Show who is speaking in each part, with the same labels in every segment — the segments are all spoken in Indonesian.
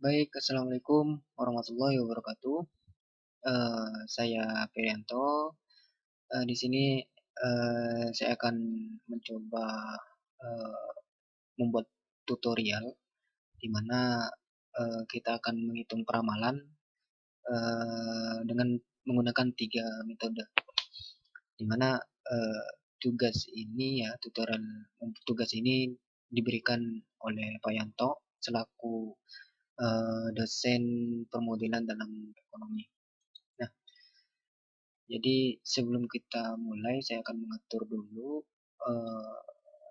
Speaker 1: Baik, assalamualaikum warahmatullahi wabarakatuh. Saya Ferianto. Di sini saya akan mencoba eh, membuat tutorial di mana kita akan menghitung peramalan dengan menggunakan tiga metode. Di mana tugas ini ya tugas ini diberikan oleh Pak Yanto selaku dosen permodelan dalam ekonomi. Nah, jadi sebelum kita mulai, saya akan mengatur dulu eh,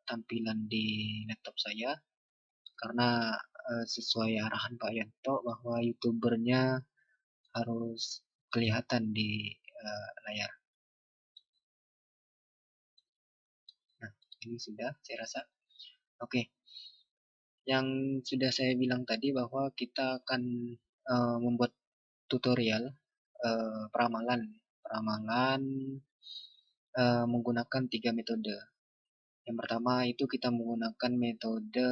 Speaker 1: tampilan di laptop saya karena sesuai arahan Pak Yanto bahwa youtubernya harus kelihatan di layar. Nah, ini sudah saya rasa. Oke, yang sudah saya bilang tadi bahwa kita akan membuat tutorial peramalan peramalan menggunakan tiga metode. Yang pertama itu kita menggunakan metode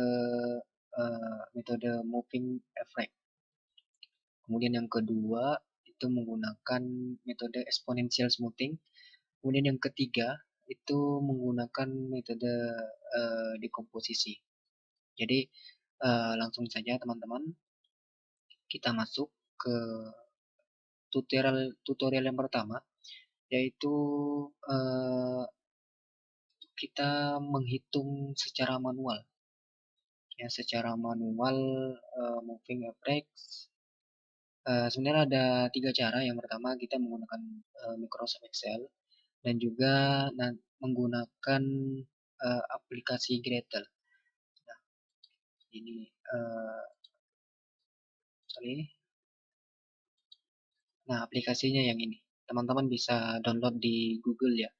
Speaker 1: moving average. Kemudian yang kedua itu menggunakan metode exponential smoothing. Kemudian yang ketiga itu menggunakan metode dekomposisi. Jadi langsung saja teman-teman kita masuk ke tutorial yang pertama, yaitu kita menghitung secara manual. Ya, secara manual moving average. Sebenarnya ada tiga cara. Yang pertama kita menggunakan Microsoft Excel dan juga menggunakan aplikasi Gretel. Nah, ini sorry. Nah, aplikasinya yang ini. Teman-teman bisa download di Google ya,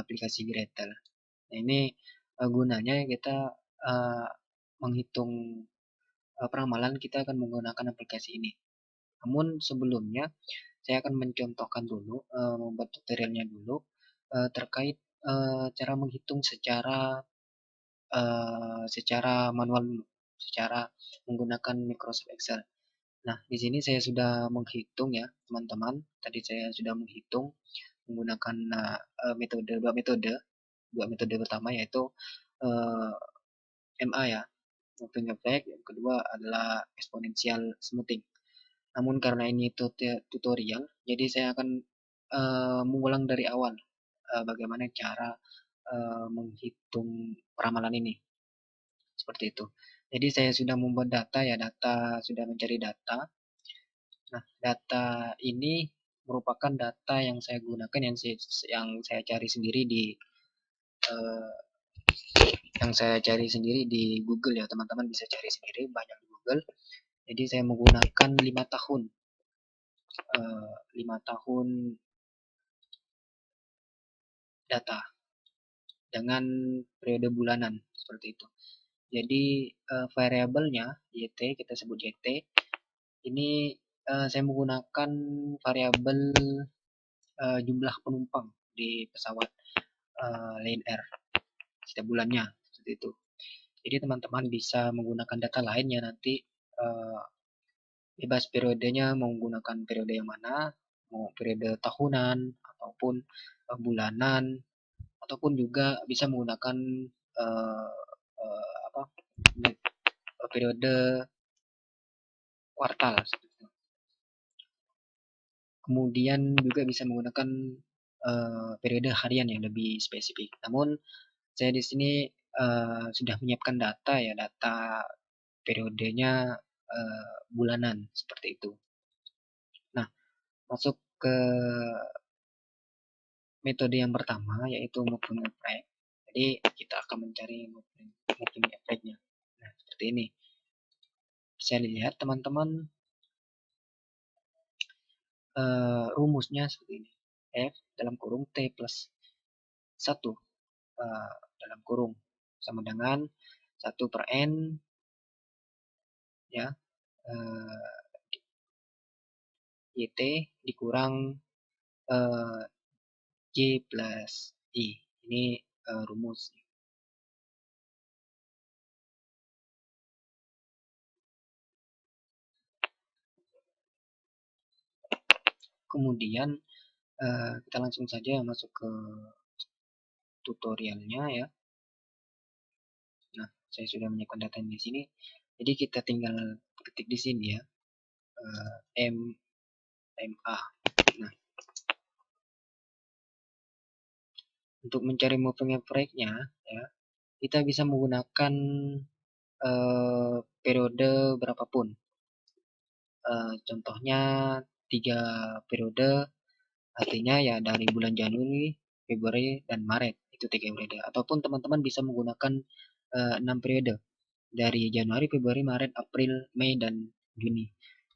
Speaker 1: aplikasi Gretel. Nah, ini gunanya kita menghitung peramalan kita akan menggunakan aplikasi ini. Namun sebelumnya saya akan mencontohkan dulu, membuat tutorialnya dulu terkait cara menghitung secara manual dulu, secara menggunakan Microsoft Excel. Nah, di sini saya sudah menghitung ya, teman-teman. Tadi saya sudah menghitung menggunakan dua metode pertama yaitu uh, MA ya, moving average. Yang kedua adalah exponential smoothing. Namun karena ini tutorial, jadi saya akan mengulang dari awal bagaimana cara menghitung peramalan ini. Seperti itu. Jadi saya sudah membuat data ya, sudah mencari data. Nah, data ini merupakan data yang saya gunakan yang saya cari sendiri eh, di Google ya, teman-teman bisa cari sendiri banyak di Google. Jadi saya menggunakan 5 tahun 5 tahun data dengan periode bulanan seperti itu. Jadi variabelnya YT, kita sebut YT. Ini saya menggunakan variabel jumlah penumpang di pesawat Lion Air setiap bulannya seperti itu. Jadi teman-teman bisa menggunakan data lainnya nanti bebas periodenya mau menggunakan periode yang mana, mau periode tahunan ataupun bulanan ataupun juga bisa menggunakan uh, apa periode kuartal. Kemudian juga bisa menggunakan periode harian yang lebih spesifik. Namun saya di sini sudah menyiapkan data ya, data periodenya bulanan seperti itu. Nah, masuk ke metode yang pertama yaitu moving average. Jadi kita akan mencari moving average-nya. Nah, seperti ini. Bisa dilihat teman-teman rumusnya seperti ini. F dalam kurung T plus 1 dalam kurung sama dengan 1 per N ya YT dikurang J plus I. Ini rumus. Kemudian kita langsung saja masuk ke tutorialnya ya. Nah, saya sudah menyiapkan data di sini. Jadi kita tinggal ketik di sini ya, MA. Nah, untuk mencari moving average-nya ya, kita bisa menggunakan periode berapapun. Contohnya 3 periode, artinya ya dari bulan Januari, Februari, dan Maret. Itu 3 periode. Ataupun teman-teman bisa menggunakan 6 periode. Dari Januari, Februari, Maret, April, Mei, dan Juni.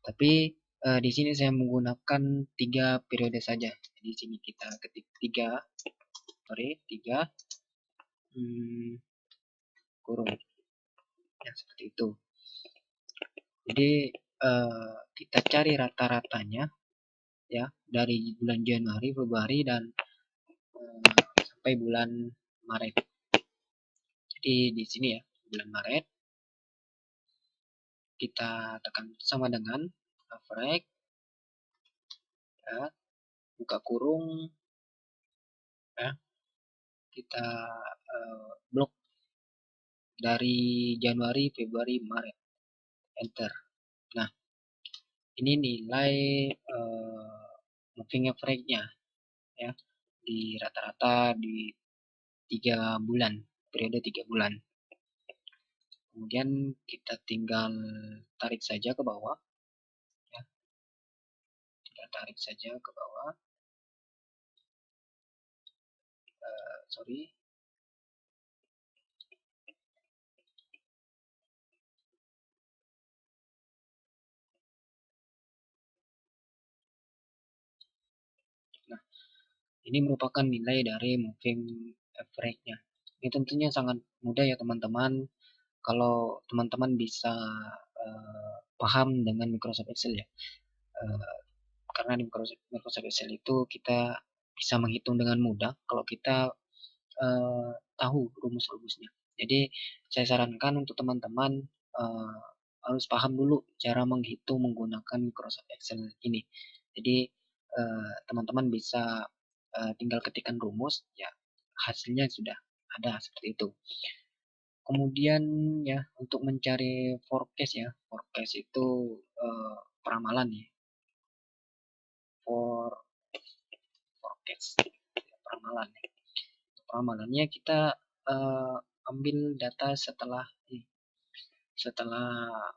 Speaker 1: Tapi di sini saya menggunakan 3 periode saja. Di sini kita ketik 3 kurung. Ya, seperti itu. Jadi kita cari rata-ratanya ya dari bulan Januari, Februari, dan sampai bulan Maret. Jadi di sini ya, bulan Maret kita tekan sama dengan average ya, buka kurung ya, kita blok dari Januari, Februari, Maret, enter. Nah, ini nilai moving average-nya ya, di rata-rata di 3 bulan, periode 3 bulan. Kemudian kita tinggal tarik saja ke bawah ya, kita tarik saja ke bawah. Sorry. Nah, ini merupakan nilai dari moving average-nya. Ini tentunya sangat mudah ya teman-teman. Kalau teman-teman bisa paham dengan Microsoft Excel ya. Karena di Microsoft Excel itu kita bisa menghitung dengan mudah kalau kita tahu rumus-rumusnya. Jadi saya sarankan untuk teman-teman harus paham dulu cara menghitung menggunakan Microsoft Excel ini. Jadi teman-teman bisa tinggal ketikkan rumus, ya hasilnya sudah ada seperti itu. Kemudian ya untuk mencari forecast ya, forecast itu peramalan ya, forecast peramalan. Peramalannya kita ambil data setelah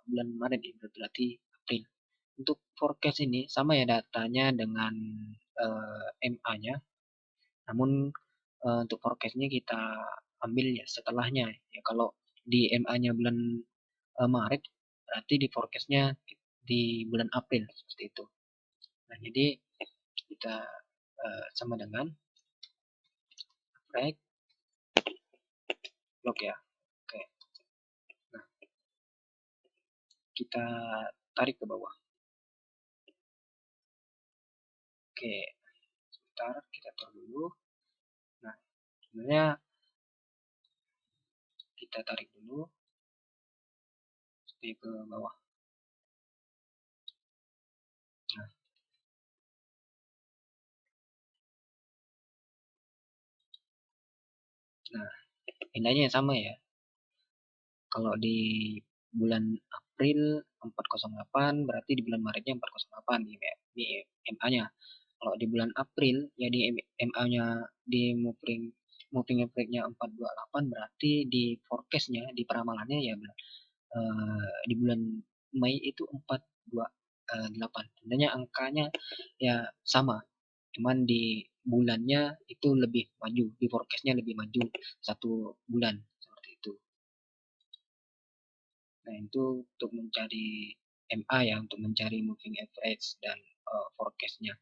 Speaker 1: bulan Maret ya, berarti April. Untuk forecast ini sama ya datanya dengan MA-nya, namun untuk forecastnya kita ambil ya setelahnya. Ya kalau di MA-nya bulan Maret, berarti di forecastnya di bulan April seperti itu. Nah jadi kita sama dengan break log ya. Oke. Nah kita tarik ke bawah. Oke, sebentar kita taruh dulu. Nah sebenarnya kita tarik dulu sampai ke bawah. Nah, nah nilainya sama ya. Kalau di bulan April 408 berarti di bulan Maretnya 408 di MA-nya. Kalau di bulan April ya di MA-nya di moving average-nya 428 berarti di forecast-nya di peramalannya ya di bulan Mei itu 428. Tentunya angkanya ya sama, cuman di bulannya itu lebih maju, di forecast-nya lebih maju 1 bulan seperti itu. Nah itu untuk mencari MA ya, untuk mencari moving average dan forecast-nya.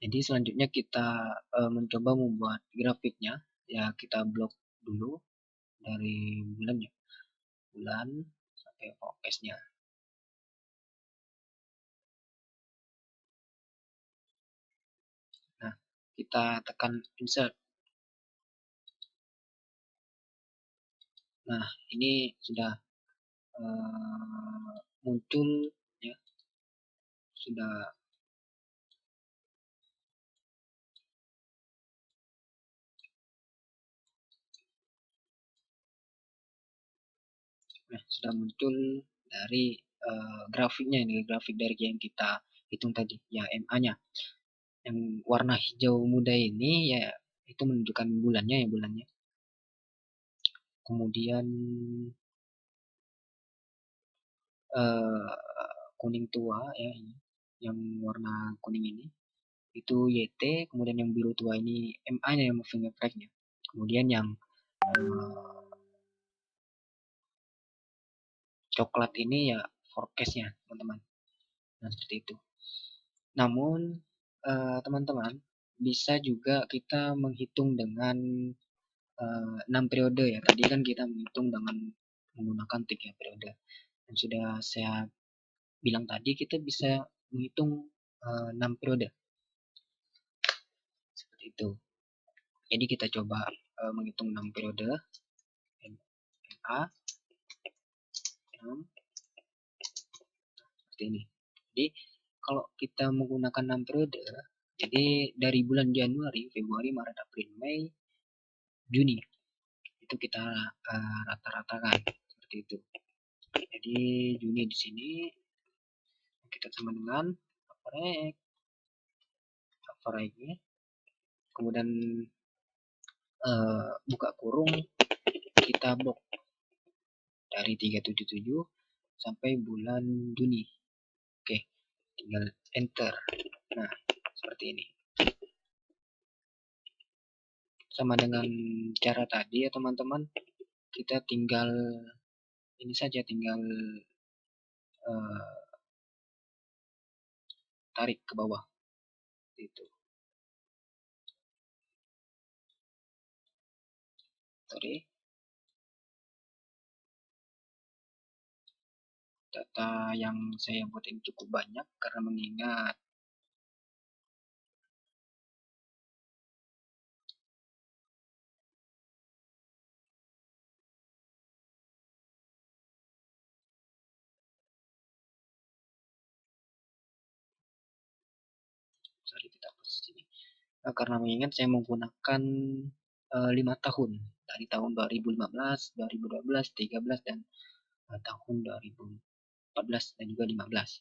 Speaker 1: Jadi selanjutnya kita mencoba membuat grafiknya, ya kita blok dulu dari bulannya, bulan sampai forecast-nya. Nah kita tekan insert. Nah ini sudah muncul ya sudah. Nah, sudah muncul dari grafiknya ini, grafik dari yang kita hitung tadi, ya MA-nya. Yang warna hijau muda ini ya itu menunjukkan bulannya ya, bulannya. Kemudian kuning tua ya ini, yang warna kuning ini itu YT, kemudian yang biru tua ini MA-nya, yang moving average-nya. Kemudian yang coklat ini ya forecast-nya, teman-teman. Nah, seperti itu. Namun, teman-teman, bisa juga kita menghitung dengan 6 periode ya. Tadi kan kita menghitung dengan menggunakan 3 periode. Dan sudah saya bilang tadi, kita bisa menghitung 6 periode. Seperti itu. Jadi kita coba menghitung 6 periode. MA 6 seperti ini. Jadi kalau kita menggunakan 6 periode, jadi dari bulan Januari, Februari, Maret, April, Mei, Juni itu kita rata-ratakan seperti itu. Jadi Juni di sini kita sama dengan average, kemudian buka kurung, kita blok dari 377 sampai bulan Juni. Oke, tinggal enter. Nah, seperti ini. Sama dengan cara tadi ya teman-teman, kita tinggal ini saja, tinggal tarik ke bawah itu. Sorry, data yang saya buat ini cukup banyak karena mengingat sorry, kita hapus sini. Karena mengingat saya menggunakan 5 tahun dari tahun 2015, 2012, 13 dan tahun 2014 dan juga 15.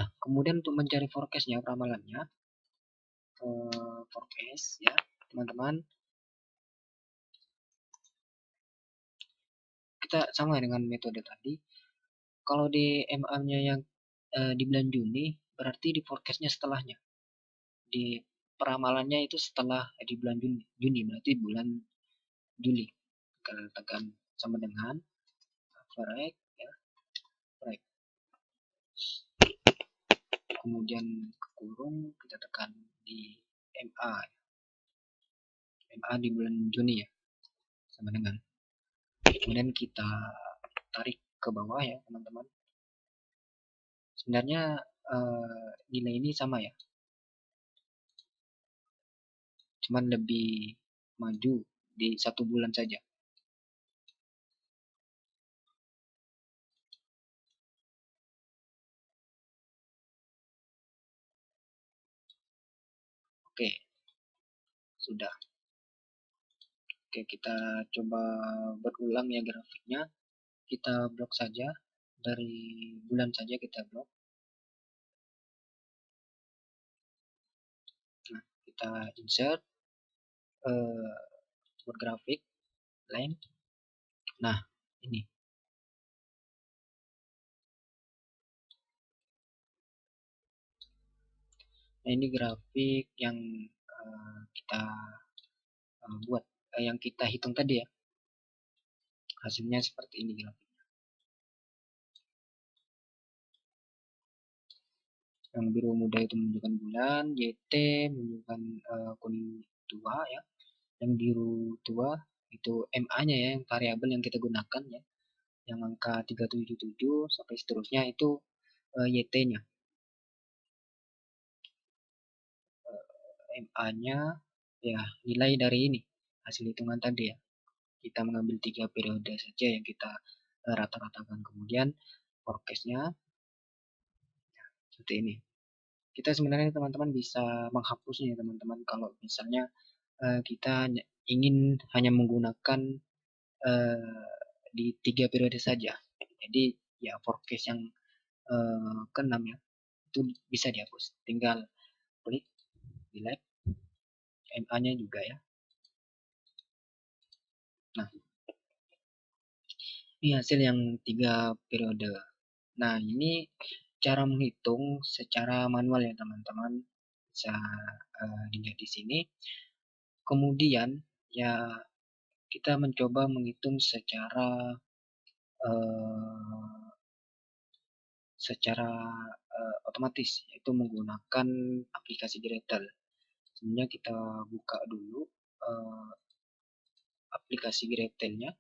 Speaker 1: Nah, kemudian untuk mencari forecastnya, ramalannya, forecast ya teman-teman, kita sama dengan metode tadi. Kalau di MA-nya yang di bulan Juni, berarti di forecastnya setelahnya. Di peramalannya itu setelah di bulan Juni berarti bulan Juli. Kita tekan sama dengan average ya, average. Kemudian ke kurung, kita tekan di MA. MA di bulan Juni ya, sama dengan. Kemudian kita tarik ke bawah ya teman-teman. Sebenarnya nilai ini sama ya, cuman lebih maju di 1 bulan saja. Oke, sudah. Oke, kita coba berulang ya grafiknya. Kita blok saja, dari bulan saja kita blok. Nah, kita insert buat grafik line. Nah, ini. Nah, ini grafik yang kita buat, yang kita hitung tadi ya. Hasilnya seperti ini grafiknya. Yang biru muda itu menunjukkan bulan, YT menunjukkan kuning tua ya. Yang biru tua itu MA-nya ya, yang variabel yang kita gunakan ya. Yang angka 377 sampai seterusnya itu YT-nya. MA-nya ya nilai dari ini, hasil hitungan tadi ya. Kita mengambil 3 periode saja yang kita rata-ratakan. Kemudian forecast-nya seperti ini. kita sebenarnya teman-teman bisa menghapusnya teman-teman kalau misalnya kita ingin hanya menggunakan di 3 periode saja. Jadi ya forecast yang keenam ya itu bisa dihapus. Tinggal klik delete MA-nya juga ya. Nah, ini hasil yang 3 periode. Nah, ini cara menghitung secara manual ya teman-teman. Bisa dilihat di sini. Kemudian ya kita mencoba menghitung uh, secara otomatis yaitu menggunakan aplikasi Gretel. Sebenarnya kita buka dulu uh, aplikasi Gretelnya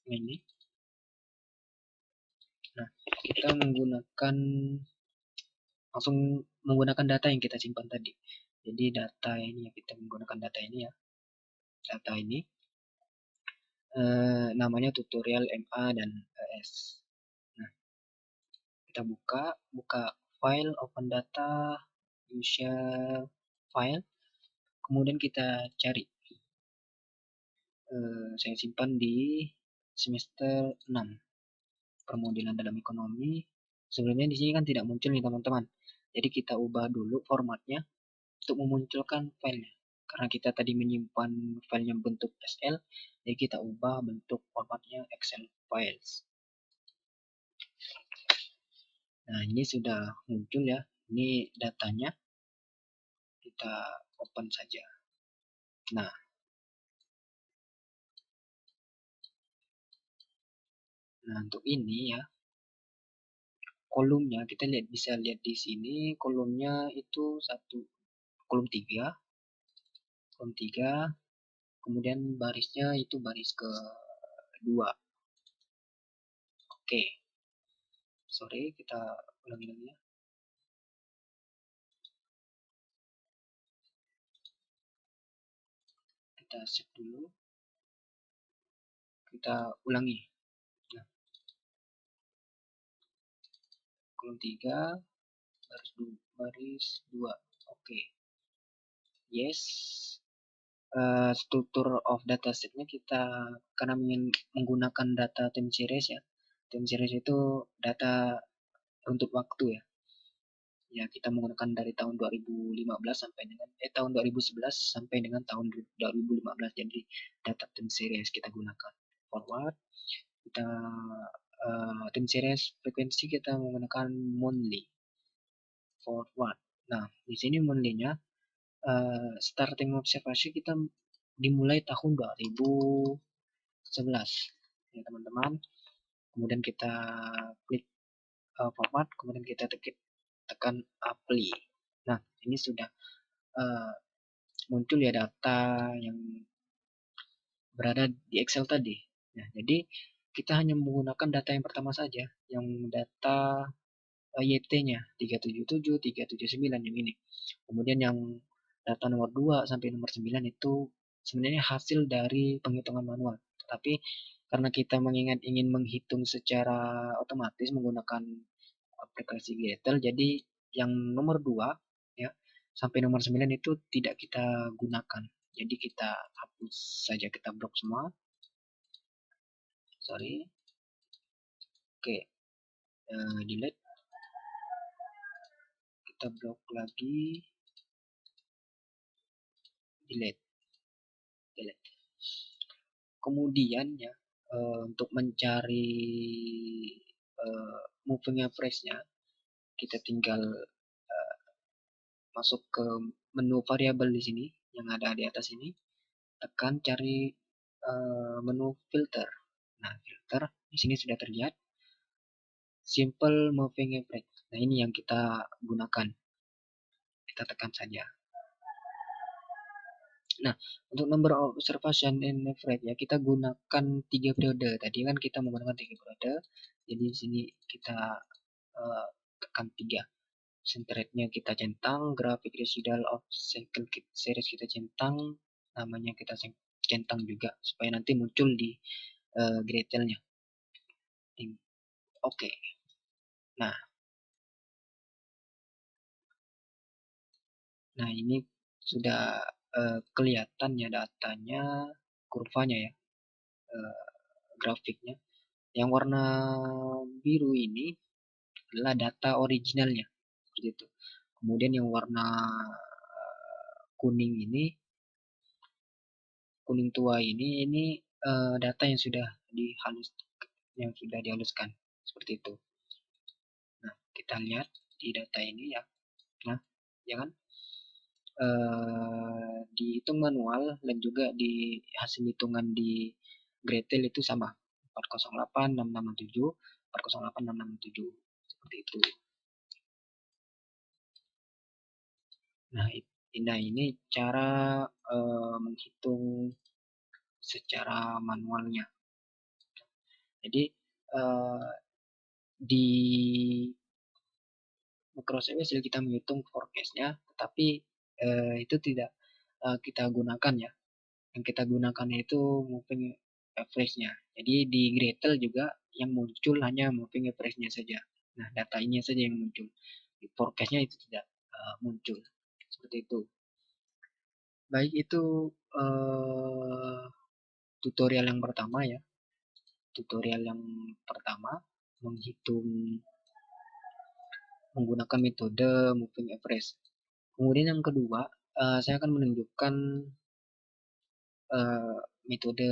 Speaker 1: ini. Nah, kita langsung menggunakan data yang kita simpan tadi. Jadi data ini ya kita menggunakan data ini ya. Data ini namanya tutorial MA dan ES. Nah, kita buka file, open data, user file, kemudian kita cari. Saya simpan di semester 6 permodelan dalam ekonomi. Sebenarnya di sini kan tidak muncul nih teman-teman. Jadi kita ubah dulu formatnya untuk memunculkan filenya. Karena kita tadi menyimpan filenya bentuk SL, jadi kita ubah bentuk formatnya Excel files. Nah, ini sudah muncul ya. Ini datanya. Kita open saja. Nah, untuk ini ya, kolomnya kita bisa lihat di sini, kolomnya itu kolom 3, kemudian barisnya itu baris ke-2. Oke. Sorry, kita ulangi lagi ya. Kita save dulu. Kita ulangi. Nah, kolom 3, baris 2. Oke. Yes. Struktur of datasetnya kita karena menggunakan data time series ya. Time series itu data untuk waktu ya. Ya, kita menggunakan dari tahun 2015 sampai dengan tahun 2011 sampai dengan tahun 2015. Jadi data time series kita gunakan. Forward, kita time series frekuensi kita menggunakan monthly. Forward. Nah, di sini monthly-nya starting observasi kita dimulai tahun 2011 ya teman-teman. Kemudian kita klik format, kemudian kita tekan apply. Nah, ini sudah muncul ya data yang berada di Excel tadi. Nah, jadi kita hanya menggunakan data yang pertama saja, yang data YT-nya 377, 379 yang ini. Kemudian yang data nomor 2 sampai nomor 9 itu sebenarnya hasil dari penghitungan manual. Tapi karena kita ingin menghitung secara otomatis menggunakan aplikasi Gretel, jadi yang nomor 2 ya sampai nomor 9 itu tidak kita gunakan. Jadi kita hapus saja, kita blok semua. Sorry. Oke. Delete. Kita blok lagi. Delete. Kemudian ya untuk mencari moving average-nya kita tinggal masuk ke menu variabel di sini yang ada di atas ini, tekan cari menu filter. Nah, filter di sini sudah terlihat simple moving average. Nah, ini yang kita gunakan. Kita tekan saja. Nah, untuk number of observation and average ya kita gunakan 3 periode. Tadi kan kita menggunakan 3 periode. Jadi di sini kita tekan 3. Centerednya kita centang, grafik residual of cycle series kita centang, namanya kita centang juga supaya nanti muncul di Gretelnya. Oke. Nah, Nah, ini sudah kelihatan ya datanya, kurvanya ya, grafiknya. Yang warna biru ini adalah data originalnya, seperti itu. Kemudian yang warna kuning ini, kuning tua ini data yang sudah dihaluskan, seperti itu. Nah, kita lihat di data ini ya. Nah, ya kan? Dihitung manual dan juga di hasil hitungan di Gretel itu sama, 408 667 408 667, seperti itu. Nah, ini cara menghitung secara manualnya. Jadi di Microsoft Excel kita menghitung forecast-nya, tetapi itu tidak kita gunakan ya. Yang kita gunakan itu moving average-nya. Jadi di Gretel juga yang muncul hanya moving average-nya saja. Nah, data ini saja yang muncul. Di forecast-nya itu tidak muncul. Seperti itu. Baik, itu tutorial yang pertama ya. Tutorial yang pertama menghitung menggunakan metode moving average. Kemudian yang kedua, saya akan menunjukkan metode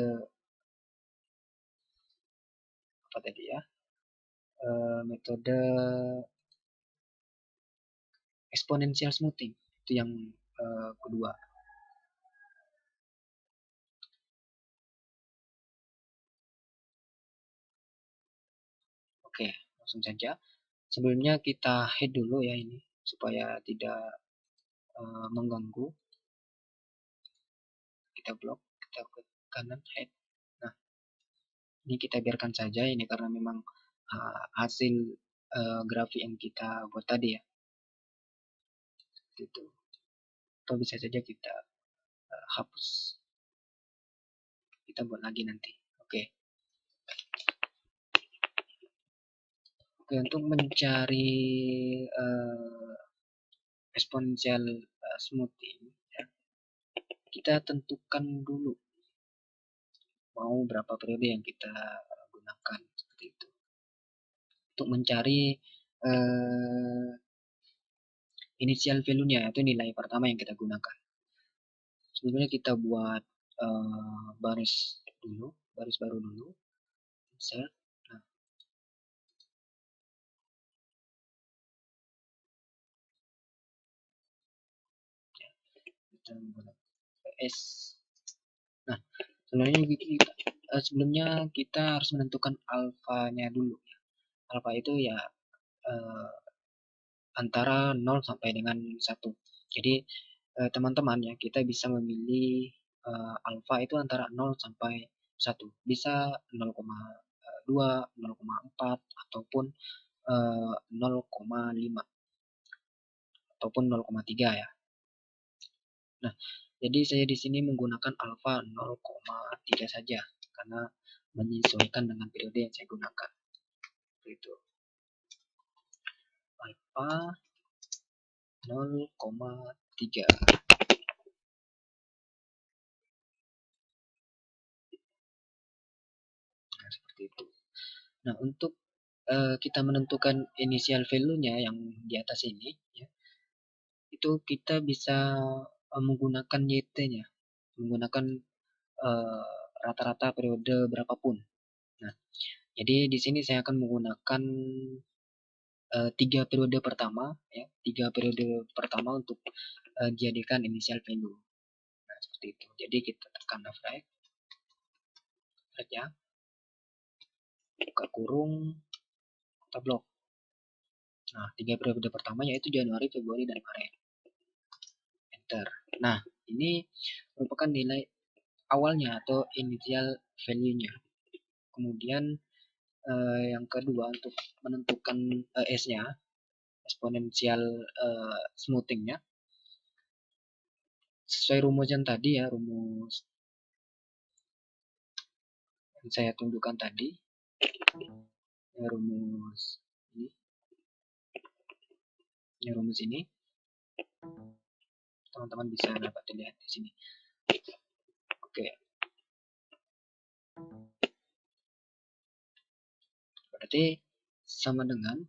Speaker 1: apa tadi ya? Metode exponential smoothing itu yang kedua. Oke, langsung saja. Sebelumnya kita head dulu ya ini supaya tidak mengganggu. Kita blok, kita ke kanan head. Nah, ini kita biarkan saja ini karena memang hasil grafik yang kita buat tadi ya. Itu. Atau bisa saja kita hapus. Kita buat lagi nanti. Oke. Oke, untuk mencari exponential smoothing ya, kita tentukan dulu mau berapa periode yang kita gunakan, seperti itu. Untuk mencari initial value-nya, itu nilai pertama yang kita gunakan. Sebelumnya kita buat baris baru dulu. Insert. Nah, kita buat PS. Nah, sebelumnya kita harus menentukan alfanya dulu. Alfa itu ya antara 0 sampai dengan 1. Jadi teman-teman ya, kita bisa memilih alfa itu antara 0 sampai 1. Bisa 0,2, 0,4 ataupun 0,5 ataupun 0,3 ya. Nah, jadi saya di sini menggunakan alfa 0,3 saja karena menyesuaikan dengan periode yang saya gunakan. Itu alfa 0,3. Nah, seperti itu. Nah, untuk kita menentukan initial value-nya yang di atas ini, ya, itu kita bisa menggunakan YT-nya, menggunakan rata-rata periode berapapun. Nah, jadi di sini saya akan menggunakan 3 periode pertama, ya, 3 periode pertama untuk dijadikan initial value. Nah, seperti itu. Jadi kita tekan F5, ya, buka kurung, kita blok. Nah, 3 periode pertama yaitu Januari, Februari, dan Maret. Enter. Nah, ini merupakan nilai awalnya atau initial value-nya. Kemudian yang kedua untuk menentukan S-nya, exponential smoothing-nya, sesuai rumus yang tadi ya, rumus yang saya tunjukkan tadi, rumus ini, rumus ini. teman-teman bisa dapat dilihat di sini. Oke, berarti sama dengan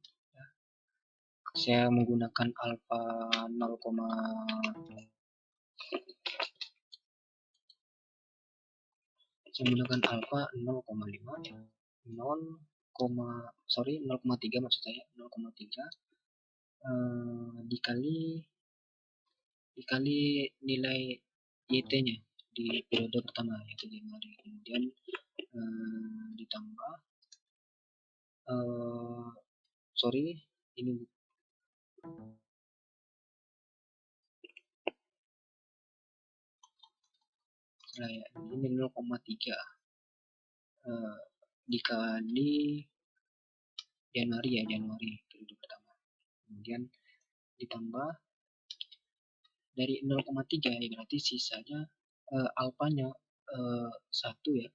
Speaker 1: saya menggunakan alpha 0, saya menggunakan alpha 0,5 ya. 0, sorry 0,3 maksud saya 0,3 dikali nilai YT-nya di periode pertama yaitu Januari, kemudian ditambah sorry ini saya ini 0,3 dikali Januari ya, Januari periode pertama, kemudian ditambah dari 0,3 ya, berarti sisanya alfanya 1 ya,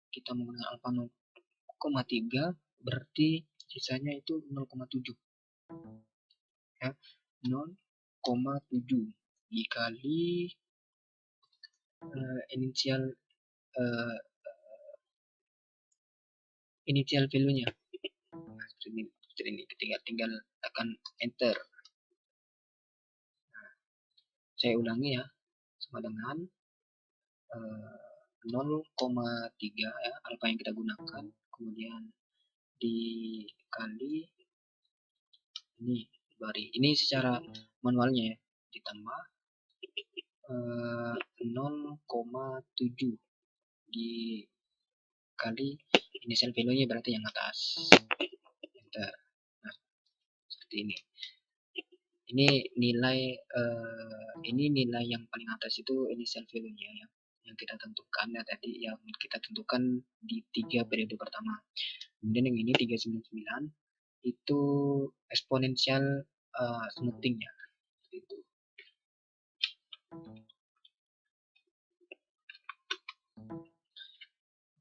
Speaker 1: kita menggunakan alfa 0,3 berarti sisanya itu 0,7 ya, 0,7 dikali initial value-nya. Nah, seperti ini, tinggal tekan enter. Nah, saya ulangi ya, sama dengan 0,3 ya, alfa yang kita gunakan, kemudian dikali ini secara manualnya ya, ditambah 0,7 dikali initial value-nya berarti yang atas, enter. Nah, seperti ini. Ini nilai yang paling atas itu initial value-nya ya, yang kita tentukan ya tadi, yang kita tentukan di 3 periode pertama. Kemudian yang ini 399 itu eksponensial smoothing-nya itu.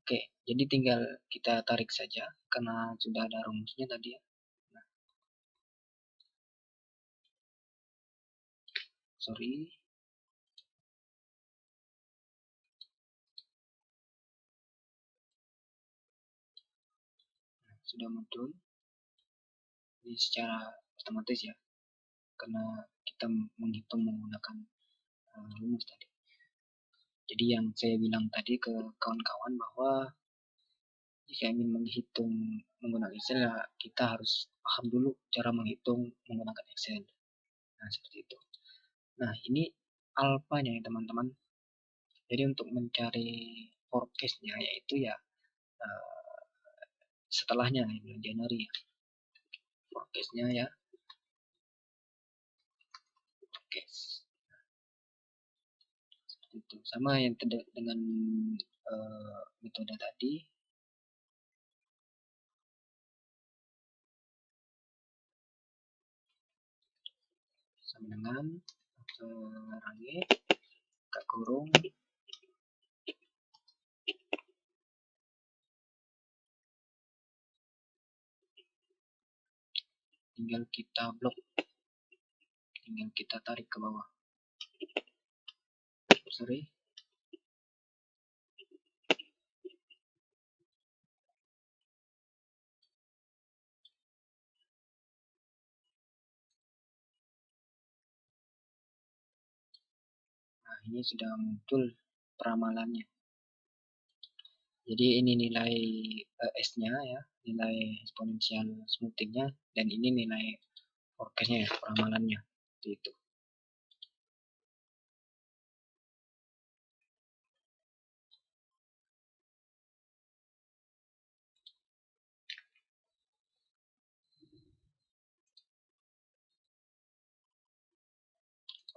Speaker 1: Oke, jadi tinggal kita tarik saja karena sudah ada rumusnya tadi ya. Nah, sorry. Nah, sudah muncul. Ini secara otomatis ya, karena kita menghitung menggunakan rumus tadi. Jadi yang saya bilang tadi ke kawan-kawan bahwa jika ingin menghitung menggunakan Excel ya, kita harus paham dulu cara menghitung menggunakan Excel. Nah, seperti itu. Nah, ini alfanya ya teman-teman. Jadi untuk mencari forecast-nya yaitu ya setelahnya ya, bulan Januari ya. Forecast-nya ya. Forecast. Seperti itu. Sama yang dengan metode tadi. Sama dengan range buka kurung tinggal kita blok, tinggal kita tarik ke bawah. Sorry. Nah, ini sudah muncul peramalannya. Jadi ini nilai S-nya ya, nilai eksponensial smoothing-nya, dan ini nilai forecast-nya ya, peramalannya. Seperti itu.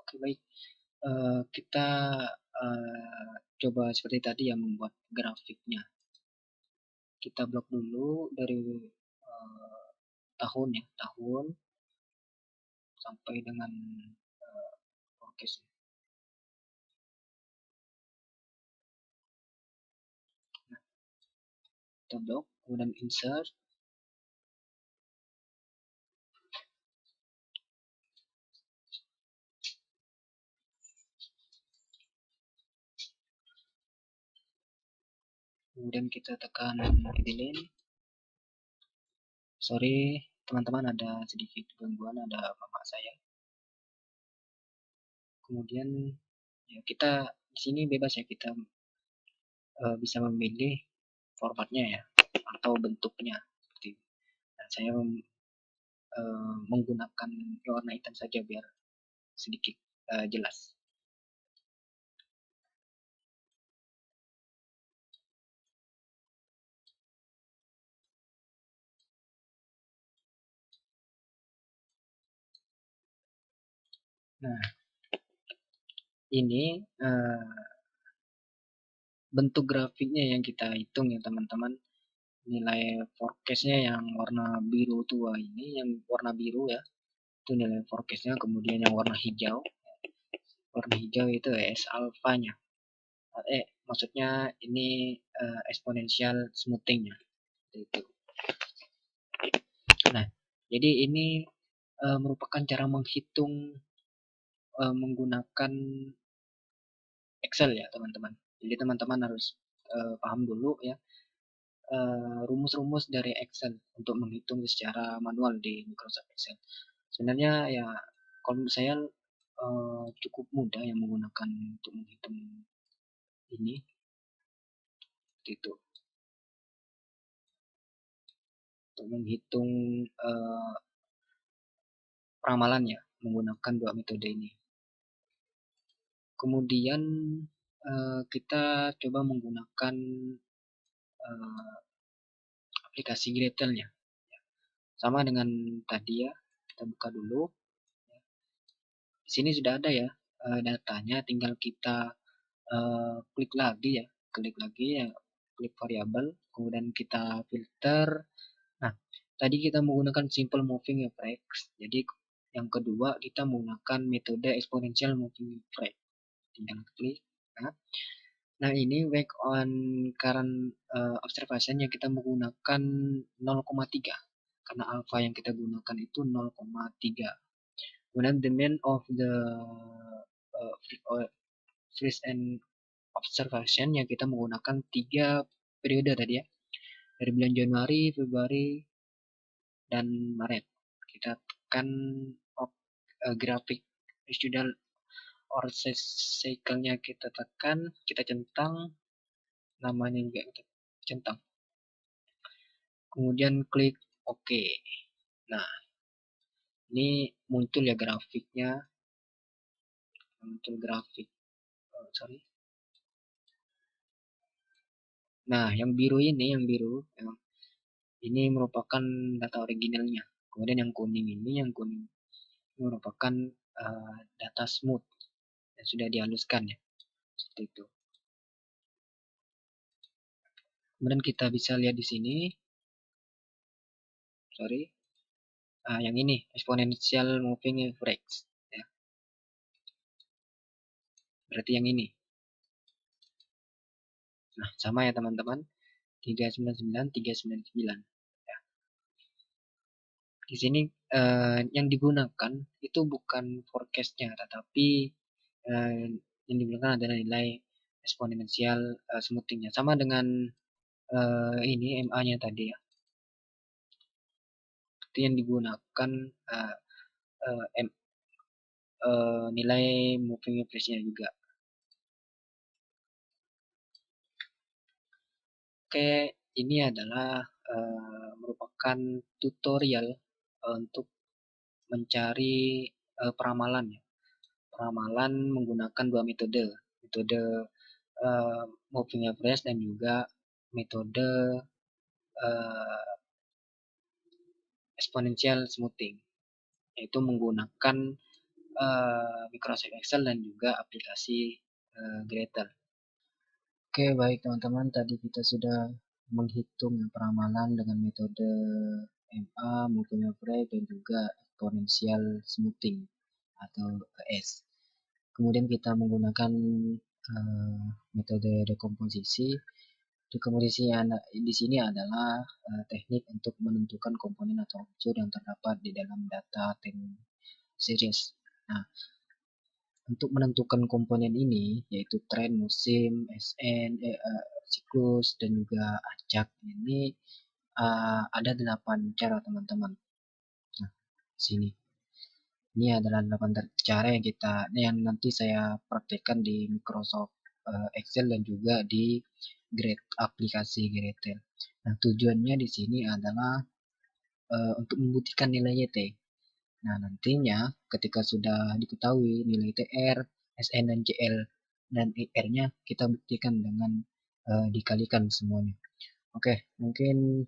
Speaker 1: Oke, baik. Kita coba seperti tadi ya, membuat grafiknya. Kita blok dulu dari tahun ya, tahun sampai dengan forecast. Nah, kita blok, kemudian insert. kemudian kita tekan delete. Sorry teman-teman, ada sedikit gangguan, ada bapak saya. Kemudian ya kita di sini bebas ya, kita bisa memilih formatnya ya atau bentuknya seperti itu. Nah, saya menggunakan warna hitam saja biar sedikit jelas. Nah, ini bentuk grafiknya yang kita hitung ya teman-teman. Nilai forecastnya yang warna biru tua ini, yang warna biru ya, itu nilai forecastnya. Kemudian yang warna hijau itu S alpha-nya. Maksudnya ini exponential smoothing-nya itu. Nah, jadi ini merupakan cara menghitung menggunakan Excel ya teman-teman. Jadi teman-teman harus paham dulu ya rumus-rumus dari Excel untuk menghitung secara manual di Microsoft Excel. Sebenarnya ya kalau menurut saya cukup mudah yang menggunakan untuk menghitung ini gitu. Untuk menghitung ramalannya menggunakan dua metode ini. Kemudian kita coba menggunakan aplikasi Gretelnya. Sama dengan tadi ya, kita buka dulu. Di sini sudah ada ya datanya, tinggal kita klik lagi ya, klik variabel, kemudian kita filter. Nah, tadi kita menggunakan simple moving average. Jadi yang kedua kita menggunakan metode exponential moving average. Tinggal klik. Nah, ini work on current observation yang kita menggunakan 0,3 karena alpha yang kita gunakan itu 0,3. Kemudian the mean of the freeze and observation yang kita menggunakan 3 periode tadi ya, dari bulan Januari, Februari, dan Maret. Kita tekan grafik residual or cycle-nya, kita tekan, kita centang, namanya juga kita centang. Kemudian klik OK. Nah, ini muncul ya grafiknya, muncul grafik. Sorry. Nah, yang biru ini, ini merupakan data originalnya. Kemudian yang kuning ini, merupakan data smooth yang sudah dihaluskan ya, seperti itu. Kemudian kita bisa lihat di sini, yang ini exponential moving average ya. Berarti yang ini. Nah, sama ya teman-teman, 399 399 ya. Di sini yang digunakan itu bukan forecastnya, tetapi yang digunakan adalah nilai exponential smoothingnya, sama dengan ini MA-nya tadi ya. Itu yang digunakan nilai moving average-nya juga. Oke, ini adalah merupakan tutorial untuk mencari peramalan ya. Peramalan menggunakan dua metode, moving average dan juga metode exponential smoothing, yaitu menggunakan Microsoft Excel dan juga aplikasi Gretel. Oke, baik teman-teman, tadi kita sudah menghitung peramalan dengan metode MA, moving average, dan juga exponential smoothing atau ES. Kemudian kita menggunakan metode dekomposisi. Dekomposisi di sini adalah teknik untuk menentukan komponen atau unsur yang terdapat di dalam data time series. Nah, untuk menentukan komponen ini, yaitu tren, musim, siklus dan juga acak ini ada 8 cara teman-teman. Nah, sini. Ini adalah 8 cara yang nanti saya praktekkan di Microsoft Excel dan juga di aplikasi Gretel. Nah, tujuannya di sini adalah untuk membuktikan nilai YT. Nah, nantinya ketika sudah diketahui nilai TR, SN, dan CL dan IR-nya, kita buktikan dengan dikalikan semuanya. Oke, mungkin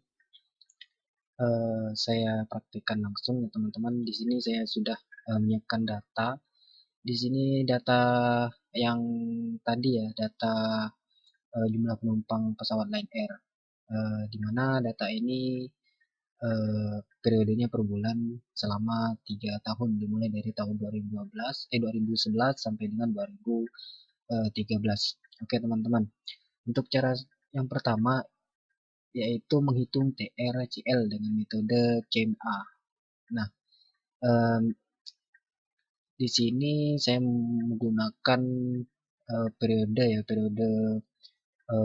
Speaker 1: saya praktikkan langsung ya teman-teman. Di sini saya sudah menyiapkan data. Di sini data yang tadi ya, data jumlah penumpang pesawat Lion Air. Di mana data ini periodenya per bulan selama 3 tahun, dimulai dari tahun 2011 sampai dengan 2013. Oke teman-teman, untuk cara yang pertama yaitu menghitung TRCL dengan metode CMA. Nah, di sini saya menggunakan periode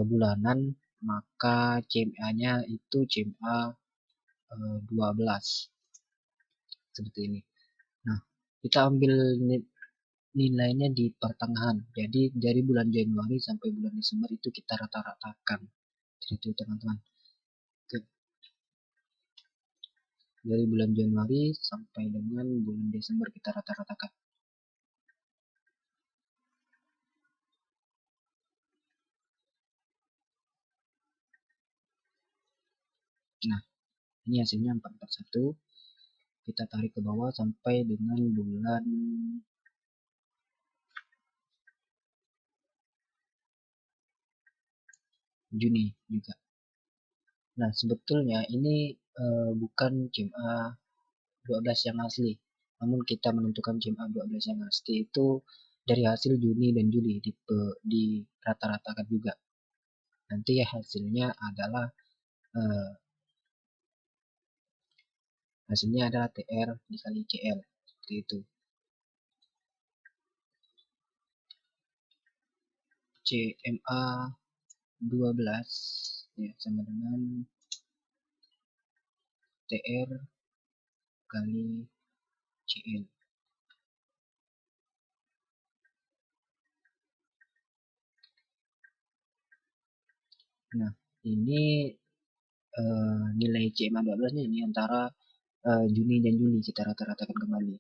Speaker 1: bulanan, maka CMA-nya itu CMA 12 seperti ini. Nah, kita ambil nilainya di pertengahan. Jadi dari bulan Januari sampai bulan Desember itu kita rata-ratakan. Itu teman-teman. Dari bulan Januari sampai dengan bulan Desember kita rata-ratakan. Nah, ini hasilnya 441. Kita tarik ke bawah sampai dengan bulan Juni juga. Nah, sebetulnya ini bukan CMA 12 yang asli. Namun kita menentukan CMA 12 yang asli itu dari hasil Juni dan Juli di rata-ratakan juga. Nanti hasilnya adalah TR dikali CL seperti itu. CMA 12 ya sama dengan TR kali CL. Nah, ini nilai CMA 12 nya ini antara Juni dan Juli kita rata-ratakan kembali.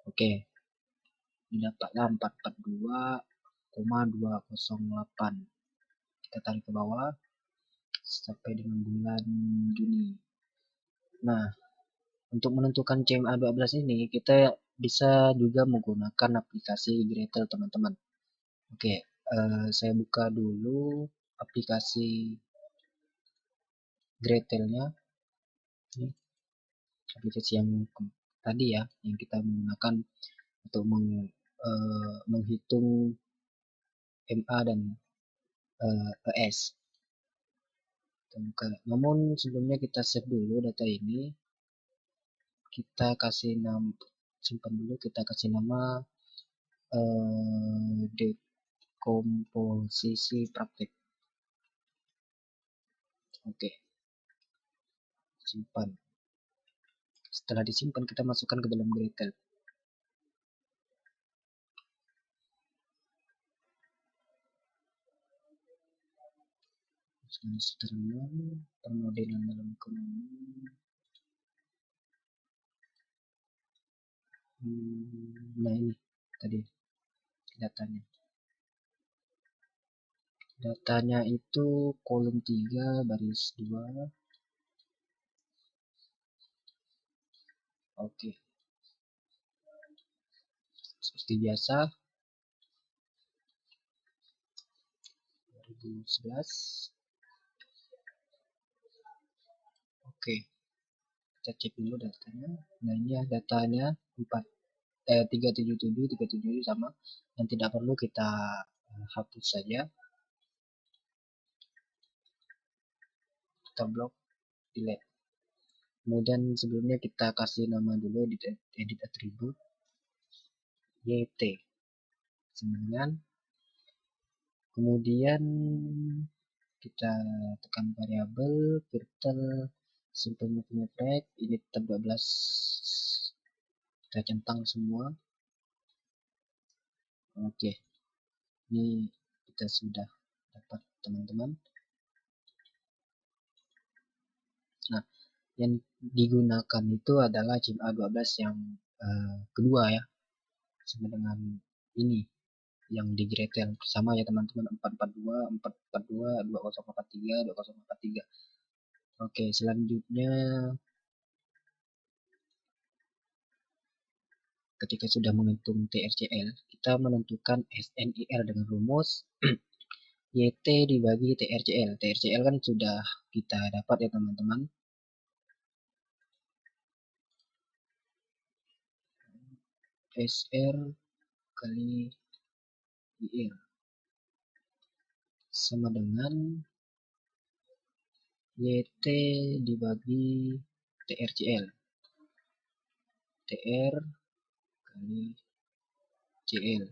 Speaker 1: Oke, didapatlah 442,208. Kita tarik ke bawah sampai dengan bulan Juni. Nah, untuk menentukan CMA 12 ini kita bisa juga menggunakan aplikasi Gretel teman-teman. Oke, saya buka dulu aplikasi Gretelnya. Ini aplikasi yang tadi ya, yang kita menggunakan untuk menghitung MA dan ES. Namun sebelumnya kita save dulu data ini. Kita kasih nama, simpan dulu, kita kasih nama dekomposisi praktek. Oke, simpan. Setelah disimpan kita masukkan ke dalam Gretel. Permodelan dalam ekonomi. Nah ini tadi datanya. Datanya itu kolom 3 baris 2. Oke. Seperti biasa 2011. Oke. Kita cek dulu datanya. Nah ini ya datanya 377 sama, yang tidak perlu kita hapus saja. Kita blok, delete. Kemudian sebelumnya kita kasih nama dulu edit attribute. YT sama dengan, kemudian kita tekan variabel virtual simple moving track, ini tetap 12, kita centang semua. Oke, ini kita sudah dapat teman-teman. Nah, yang digunakan itu adalah CMA12 yang kedua ya, sama dengan ini yang di Gretel sama ya teman-teman, 442 442 2043 2043. Oke, selanjutnya ketika sudah menghitung TRCL, kita menentukan SNIR dengan rumus YT dibagi TRCL. TRCL kan sudah kita dapat ya teman-teman. SR kali IR sama dengan YT dibagi TRCL. TR kali CL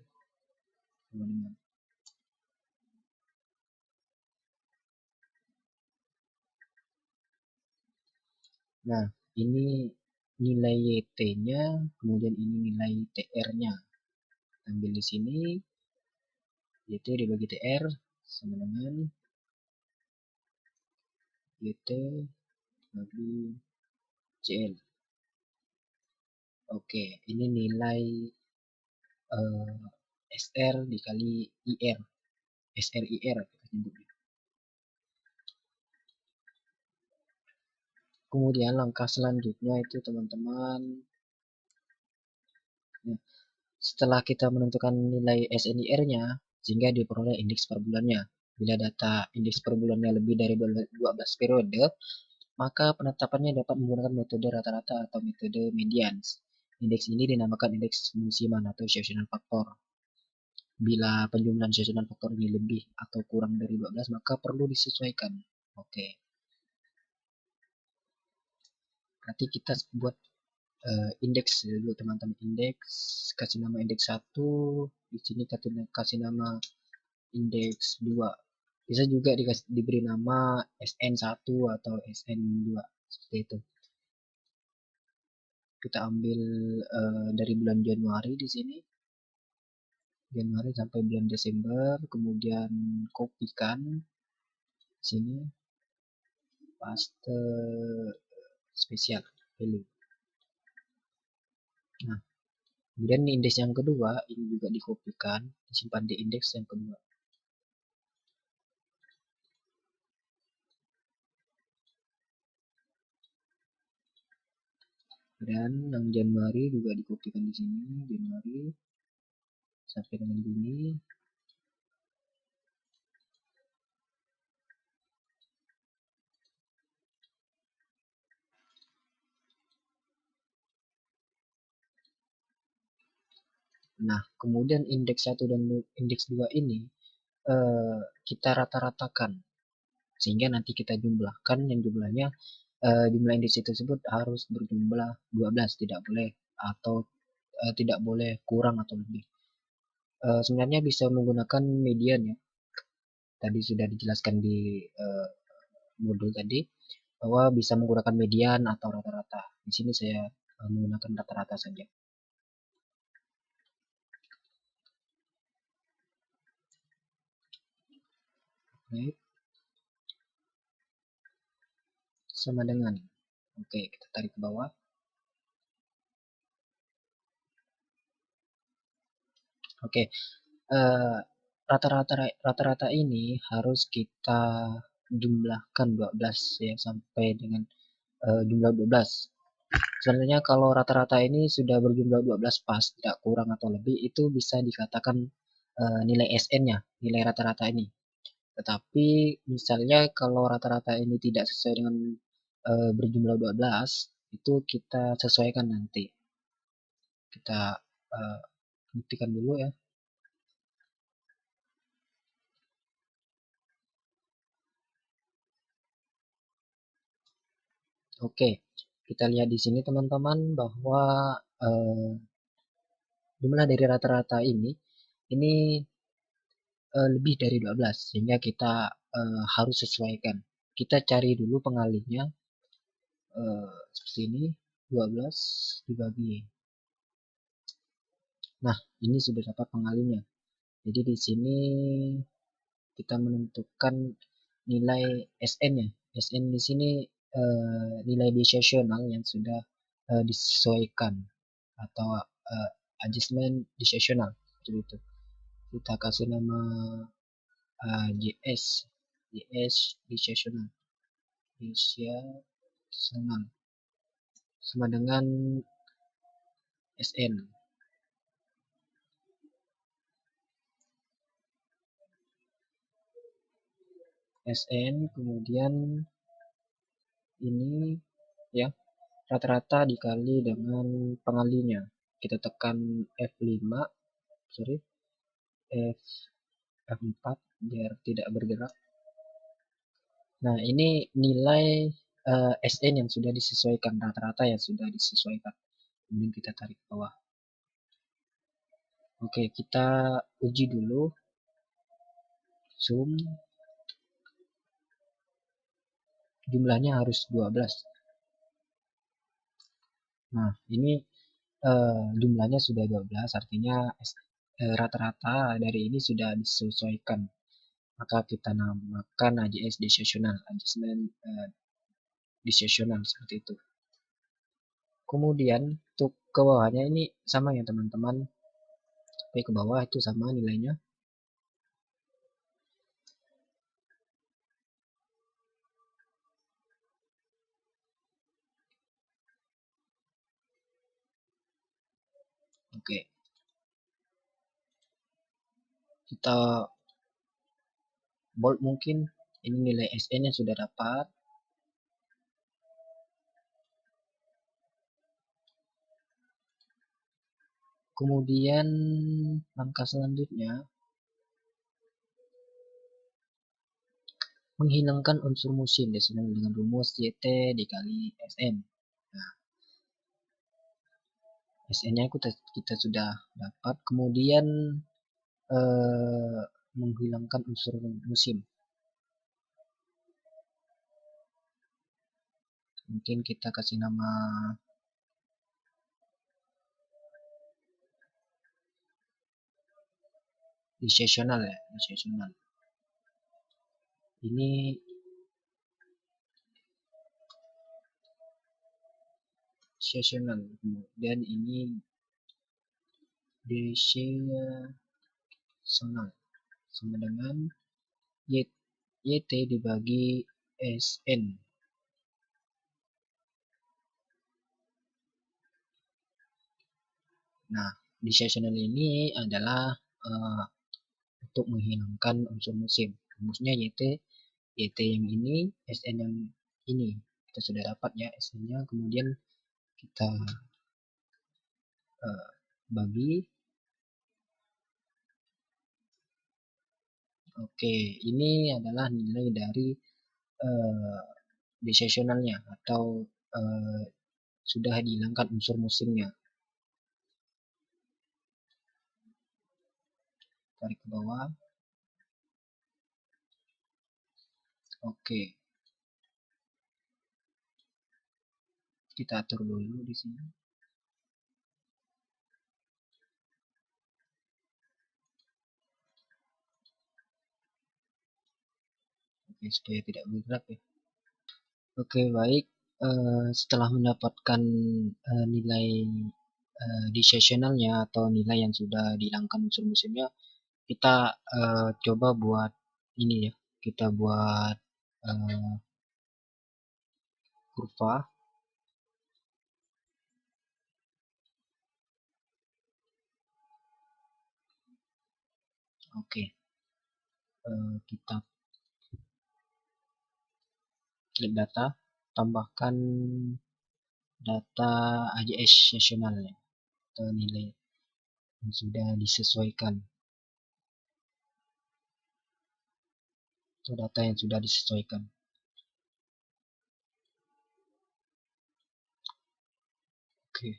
Speaker 1: sama dengan. Nah, ini nilai YT-nya, kemudian ini nilai TR-nya. Ambil di sini, YT dibagi TR sama dengan YT dibagi CL. Oke, ini nilai SR dikali IR. SRIR kita sebutnya. Kemudian langkah selanjutnya itu teman-teman, nah, setelah kita menentukan nilai SNIR-nya, sehingga diperoleh indeks per bulannya. Bila data indeks per bulannya lebih dari 12 periode, maka penetapannya dapat menggunakan metode rata-rata atau metode medians. Indeks ini dinamakan indeks musiman atau seasonal factor. Bila penjumlahan seasonal factor ini lebih atau kurang dari 12, maka perlu disesuaikan. Oke. Berarti kita buat indeks dulu teman-teman. Indeks, kasih nama indeks 1, di sini kasih nama indeks 2. Bisa juga diberi nama SN1 atau SN2 seperti itu. Kita ambil dari bulan Januari di sini. Januari sampai bulan Desember, kemudian kopikan sini paste spesial value. Nah, kemudian indeks yang kedua ini juga dikopikan, disimpan di indeks yang kedua. Dan yang Januari juga dikopikan di sini, Januari sampai dengan Juni. Nah, kemudian indeks 1 dan indeks 2 ini kita rata-ratakan sehingga nanti kita jumlahkan, yang jumlahnya jumlah indeks tersebut harus berjumlah 12, tidak boleh atau tidak boleh kurang atau lebih. Sebenarnya bisa menggunakan median ya. Tadi sudah dijelaskan di modul tadi bahwa bisa menggunakan median atau rata-rata. Di sini saya menggunakan rata-rata saja. Baik. Sama dengan. Oke, kita tarik ke bawah. Oke, rata-rata ini harus kita jumlahkan 12 ya sampai dengan jumlah 12. Sebenarnya kalau rata-rata ini sudah berjumlah 12 pas, tidak kurang atau lebih, itu bisa dikatakan nilai SN-nya, nilai rata-rata ini. Tetapi misalnya kalau rata-rata ini tidak sesuai dengan berjumlah 12, itu kita sesuaikan nanti. Kita buktikan dulu ya. Oke, kita lihat di sini teman-teman bahwa jumlah dari rata-rata ini lebih dari 12, sehingga kita harus sesuaikan. Kita cari dulu pengalinya, seperti ini, 12 dibagi. Nah, ini sudah dapat pengalinya. Jadi di sini kita menentukan nilai SN-nya. SN di sini nilai decisional yang sudah disesuaikan atau adjustment decisional, seperti itu. Kita kasih nama JS decisional sama dengan SN. Kemudian ini ya, rata-rata dikali dengan pengalinya. Kita tekan F5, F4 biar tidak bergerak. Nah, ini nilai SN yang sudah disesuaikan, rata-rata yang sudah disesuaikan. Kemudian kita tarik ke bawah. Oke, kita uji dulu. Zoom. Jumlahnya harus 12. Nah, ini jumlahnya sudah 12, artinya rata-rata dari ini sudah disesuaikan. Maka kita namakan AJS decisional, adjustment decisional, seperti itu. Kemudian untuk ke bawahnya ini sama ya teman-teman. Sampai ke bawah itu sama nilainya. Oke. Kita bold mungkin. Ini nilai SN yang sudah dapat. Kemudian langkah selanjutnya, menghilangkan unsur musim dengan rumus YT dikali SN. Nah, SN-nya kita sudah dapat. Kemudian menghilangkan unsur musim. Mungkin kita kasih nama decisional ya, decisional. Ini decisional, kemudian ini decisional sama dengan YT dibagi SN. Nah, decisional ini adalah untuk menghilangkan unsur musim. Rumusnya YT yang ini, SN yang ini. Kita sudah dapat ya SN-nya, kemudian kita bagi. Oke, ini adalah nilai dari decisionalnya atau sudah dihilangkan unsur musimnya. Tarik ke bawah. Oke. Kita atur dulu di sini. Oke, supaya tidak bergerak ya. Oke, baik. Setelah mendapatkan nilai decisionalnya atau nilai yang sudah dihilangkan unsur musimnya, kita coba buat ini ya. Kita buat kurva. Oke. Kita klik data, tambahkan data AJS nasionalnya atau nilai yang sudah disesuaikan atau data yang sudah disesuaikan. Oke,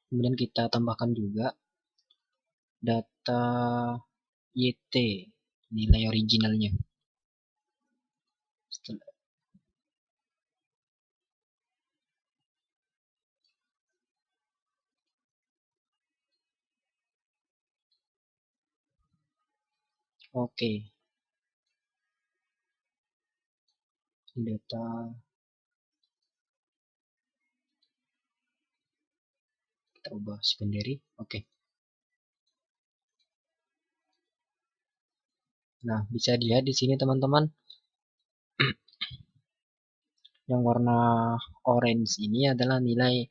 Speaker 1: kemudian kita tambahkan juga data YT, nilai originalnya. Oke, data kita ubah secondary. Oke. Nah, bisa dilihat di sini teman-teman, yang warna orange ini adalah nilai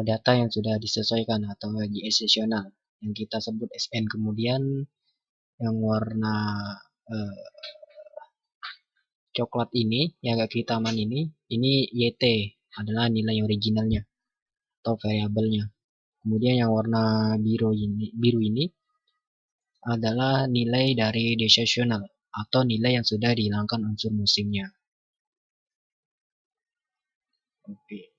Speaker 1: data yang sudah disesuaikan atau JS-sesional yang kita sebut SN. Kemudian yang warna coklat ini, yang agak kehitaman ini YT adalah nilai originalnya atau variabelnya. Kemudian yang warna biru ini adalah nilai dari decisional atau nilai yang sudah dihilangkan unsur musimnya. Oke.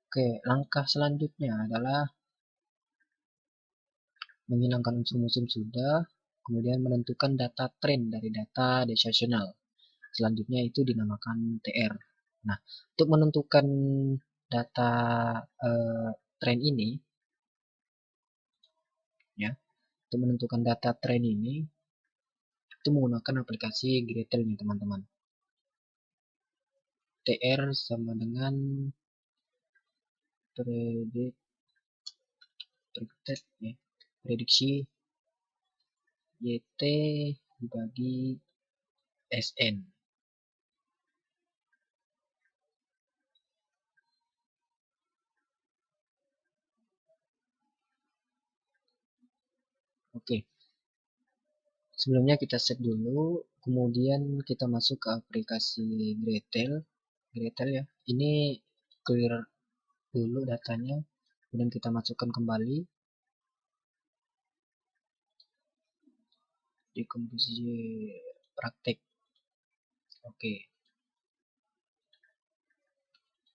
Speaker 1: Oke, langkah selanjutnya adalah menghilangkan unsur musim sudah, kemudian menentukan data tren dari data decisional. Selanjutnya itu dinamakan TR. Nah, untuk menentukan data tren ini, ya, untuk menentukan data tren ini, itu menggunakan aplikasi Gretel nih teman-teman. TR sama dengan prediksi YT dibagi SN. Oke. Sebelumnya kita set dulu, kemudian kita masuk ke aplikasi Gretel ya. Ini clear dulu datanya, kemudian kita masukkan kembali di komposisi praktek. Oke.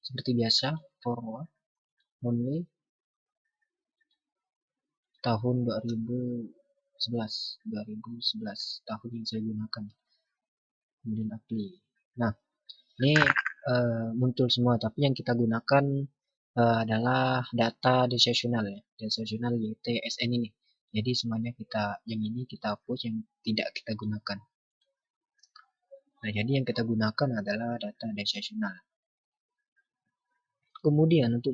Speaker 1: Seperti biasa, forward only tahun 2011 tahun yang saya gunakan, kemudian apply. Nah, ini muncul semua, tapi yang kita gunakan adalah data decisional ya, decisional YTSN ini. Jadi semuanya yang ini kita hapus, yang tidak kita gunakan. Nah, jadi yang kita gunakan adalah data decisional. Kemudian untuk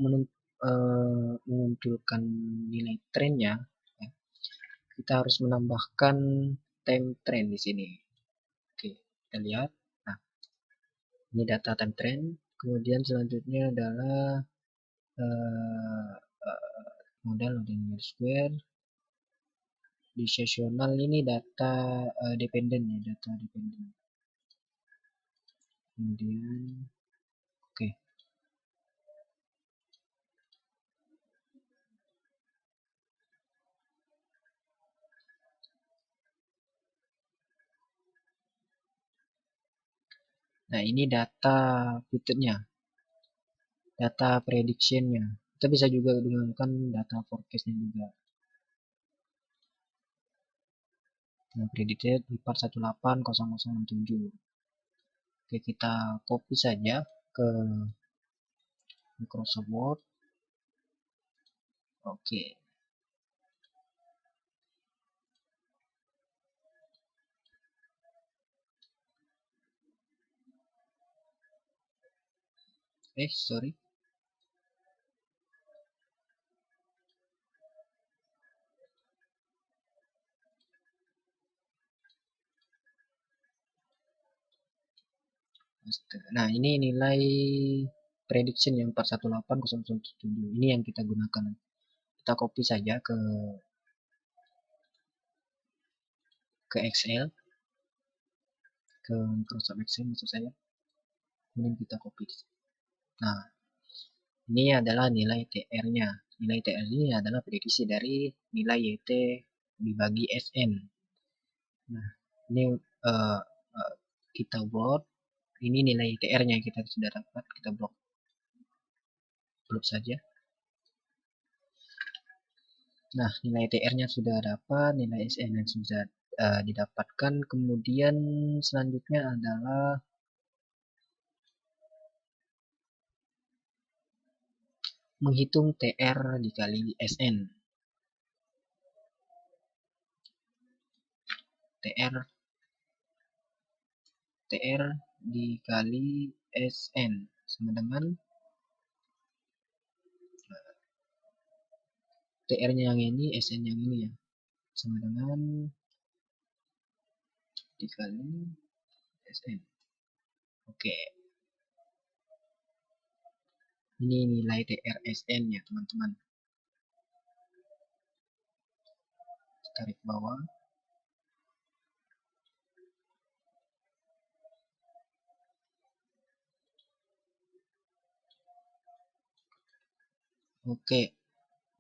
Speaker 1: memunculkan nilai trennya, ya, kita harus menambahkan time trend di sini. Oke, kita lihat. Nah, ini data time trend. Kemudian selanjutnya adalah modal loading square. Di sesional ini data dependent ya, data dependent. Kemudian oke. Nah, ini data fitnya, data prediction-nya. Kita bisa juga gunakan data forecast-nya juga. Nah, predicted di part 180067. Oke, kita copy saja ke Microsoft Word. Oke. Sorry. Nah, ini nilai prediction yang 418017. Ini yang kita gunakan. Kita copy saja ke Excel, ke Microsoft Excel maksud saya. Kemudian kita copy. Nah, ini adalah nilai TR-nya. Nilai TR ini adalah prediksi dari nilai YT dibagi SN. Nah, ini kita buat. Ini nilai TR-nya kita sudah dapat, kita blok saja. Nah, nilai TR-nya sudah dapat, nilai SN-nya sudah didapatkan. Kemudian selanjutnya adalah menghitung TR dikali SN. TR dikali SN sama dengan TR-nya yang ini, SN yang ini ya. Sama dengan dikali SN. Oke. Ini nilai TR SN ya, teman-teman. Tarik bawah. Oke.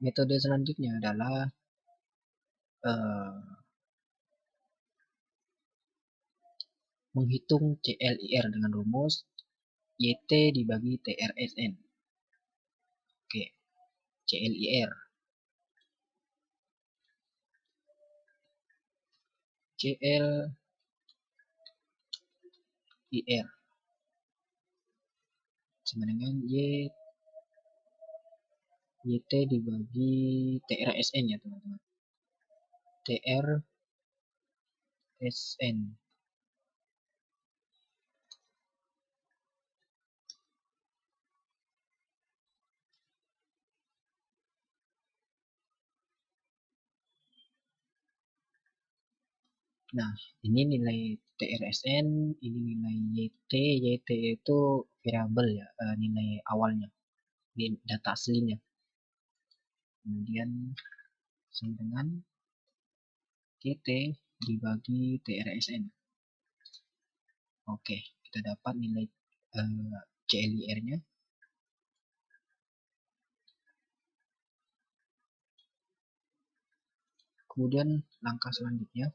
Speaker 1: Metode selanjutnya adalah menghitung CLIR dengan rumus YT dibagi TRSN. Oke, CLIR. CLIR sama dengan YT dibagi TRSN ya, teman-teman. TRSN. Nah, ini nilai TRSN, ini nilai YT. YT itu variabel ya, nilai awalnya, data aslinya. Kemudian sama dengan YT dibagi TRSN. Oke, kita dapat nilai CLIR-nya. Kemudian langkah selanjutnya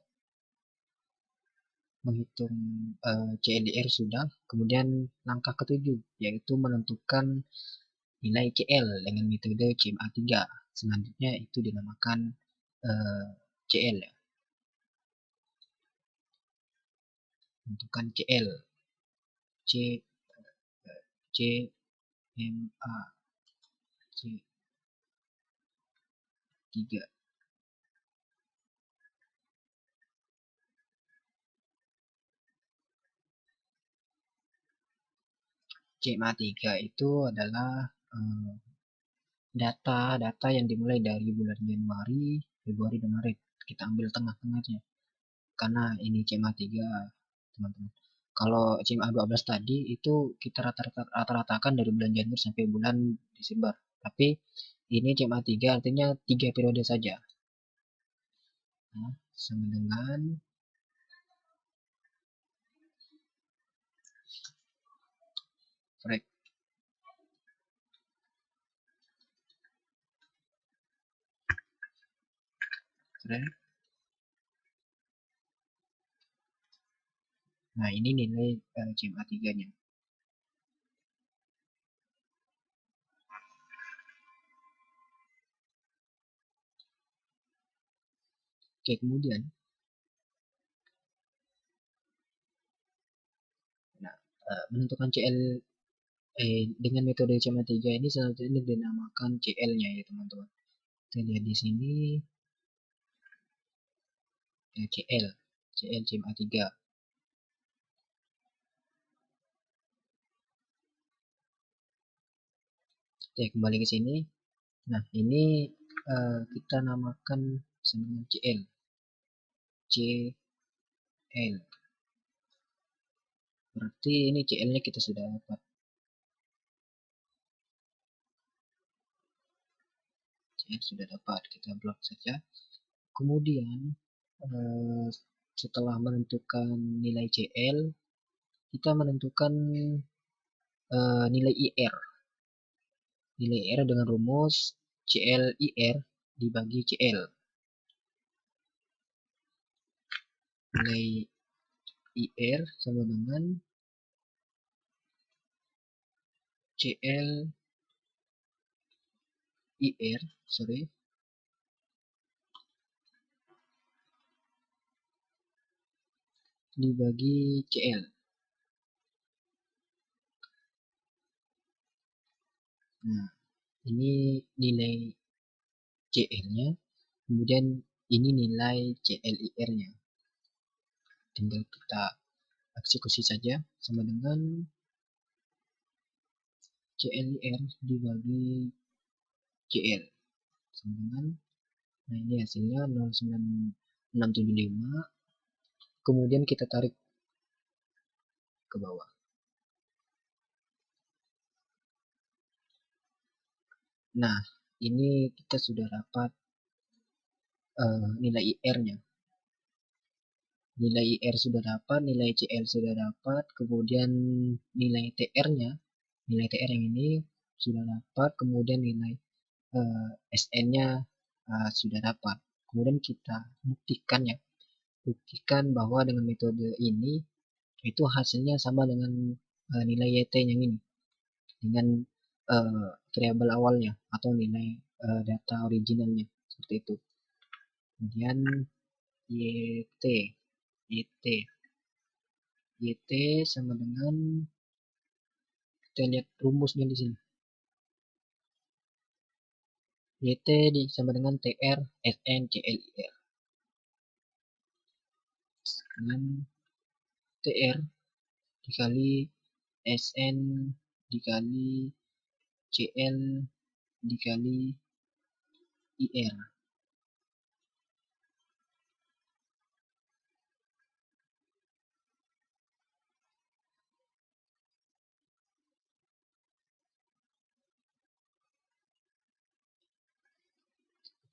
Speaker 1: menghitung CLIR sudah. Kemudian langkah ketujuh yaitu menentukan nilai CL dengan metode CMA3. Selanjutnya itu dinamakan CL ya. Menentukan CL. CMA C3. CMA3 itu adalah data yang dimulai dari bulan Januari, Februari, dan Maret. Kita ambil tengah-tengahnya. Karena ini CMA3, teman-teman. Kalau CMA12 tadi itu kita rata-ratakan dari bulan Januari sampai bulan Desember. Tapi ini CMA3 artinya 3 periode saja. Nah, sama dengan frek. Nah, ini nilai CMA3-nya. Oke, kemudian menentukan CL dengan metode CMA3 ini selanjutnya dinamakan CL-nya ya, teman-teman. Kita lihat di sini CL CMA3. Oke, kembali ke sini. Nah, ini kita namakan sebagai CL. Berarti ini CL-nya kita sudah dapat. CL sudah dapat, kita blok saja. Kemudian setelah menentukan nilai CL, kita menentukan nilai IR. Nilai IR dengan rumus CLIR dibagi CL. Nilai IR sama dengan CLIR, dibagi CL. Nah, ini nilai CL-nya, kemudian ini nilai CLIR-nya. Tinggal kita eksekusi saja, sama dengan CLIR dibagi CL sama dengan, nah ini hasilnya 0,9675, kemudian kita tarik ke bawah. Nah, ini kita sudah dapat nilai IR-nya. Nilai IR sudah dapat, nilai CL sudah dapat, kemudian nilai TR-nya, nilai TR yang ini sudah dapat, kemudian nilai SN-nya sudah dapat. Kemudian kita buktikan ya, buktikan bahwa dengan metode ini itu hasilnya sama dengan nilai YT yang ini, dengan variabel awalnya atau nilai data originalnya, seperti itu. Kemudian YT YT sama dengan, kita lihat rumusnya di sini. YT sama dengan TR SN CLIR. Dengan TR dikali SN dikali CL dikali IR.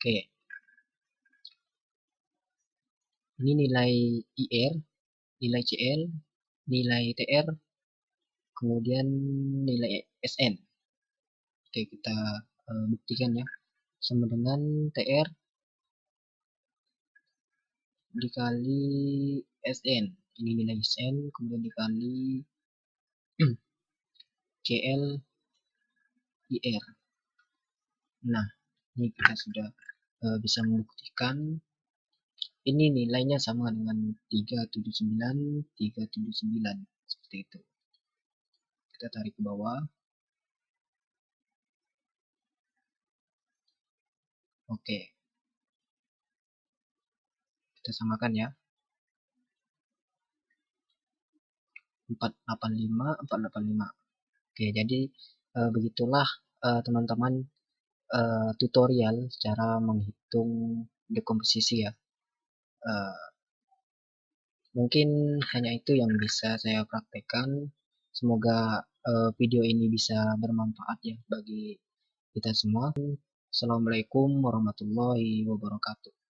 Speaker 1: Oke. Ini nilai IR, nilai CL, nilai TR, kemudian nilai SN. Oke, kita buktikan ya. Sama dengan TR dikali SN. Ini nilai SN, kemudian dikali CL IR. Nah, ini kita sudah bisa membuktikan ini nilainya sama dengan 379, 379. Seperti itu. Kita tarik ke bawah. Oke. Kita samakan ya. 485, 485. Oke, jadi begitulah teman-teman tutorial cara menghitung dekomposisi ya. Mungkin hanya itu yang bisa saya praktekkan. Semoga video ini bisa bermanfaat ya bagi kita semua. Assalamualaikum warahmatullahi wabarakatuh.